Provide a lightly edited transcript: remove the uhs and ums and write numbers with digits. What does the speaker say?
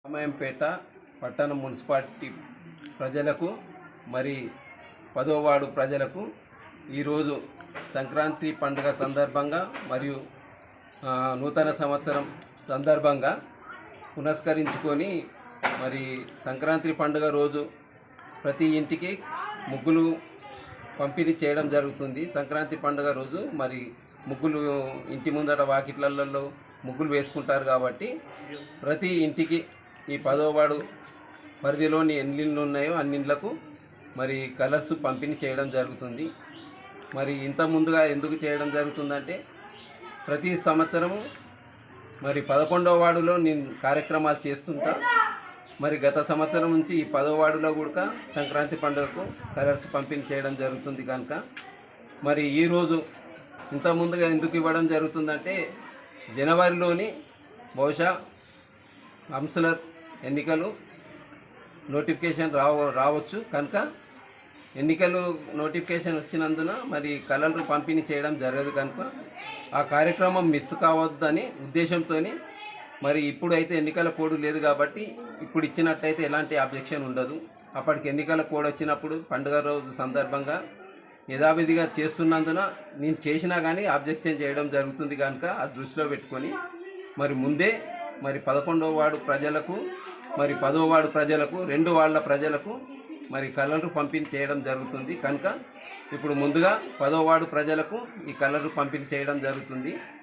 రామాయంపేట పట్టణ మున్సిపాలిటీ ప్రజలకు మరి 10వ వార్డు ప్రజలకు ఈరోజు సంక్రాంతి పండుగ సందర్భంగా మరియు నూతన సంవత్సరం సందర్భంగా పునస్కరించుకొని మరి సంక్రాంతి పండుగ రోజు ప్రతి ఇంటికి ముగ్గులు పంపిణీ చేయడం జరుగుతుంది. సంక్రాంతి పండుగ రోజు మరి ముగ్గులు ఇంటి ముందర వాకిట్లలో ముగ్గులు వేసుకుంటారు కాబట్టి ప్రతి ఇంటికి ఈ 10వ వార్డు పరిధిలోని ఎన్ని ఇళ్ళు ఉన్నాయో అన్ని ఇళ్లకు మరి కలర్స్ పంపిణీ చేయడం జరుగుతుంది. మరి ఇంత ముందుగా ఎందుకు చేయడం జరుగుతుందంటే ప్రతి సంవత్సరము మరి 11వ వార్డులో నేను కార్యక్రమాలు చేస్తుంటా. మరి గత సంవత్సరం నుంచి ఈ 10వ వార్డులో కూడా సంక్రాంతి పండుగకు కలర్స్ పంపిణీ చేయడం జరుగుతుంది కనుక మరి ఈరోజు ఇంత ముందుగా ఎందుకు ఇవ్వడం జరుగుతుందంటే జనవరిలోని బహుశా కౌన్సిలర్ ఎన్నికలు నోటిఫికేషన్ రావచ్చు కనుక ఎన్నికలు నోటిఫికేషన్ వచ్చినందున మరి కలర్లు పంపిణీ చేయడం జరగదు కనుక ఆ కార్యక్రమం మిస్ కావద్దని ఉద్దేశంతో మరి ఇప్పుడైతే ఎన్నికల కోడ్ లేదు కాబట్టి ఇప్పుడు ఇచ్చినట్టయితే ఎలాంటి అబ్జెక్షన్ ఉండదు. అప్పటికి ఎన్నికల కోడ్ వచ్చినప్పుడు పండుగ రోజు సందర్భంగా యథావిధిగా చేస్తున్నందున నేను చేసినా కానీ అబ్జెక్షన్ చేయడం జరుగుతుంది కనుక అది దృష్టిలో పెట్టుకొని మరి ముందే మరి 11వ వార్డు ప్రజలకు మరి 10వ వార్డు ప్రజలకు 2 వార్డుల ప్రజలకు మరి కలర్లు పంపిణీ చేయడం జరుగుతుంది కనుక ఇప్పుడు ముందుగా 10వ వార్డు ప్రజలకు ఈ కలర్లు పంపిణీ చేయడం జరుగుతుంది.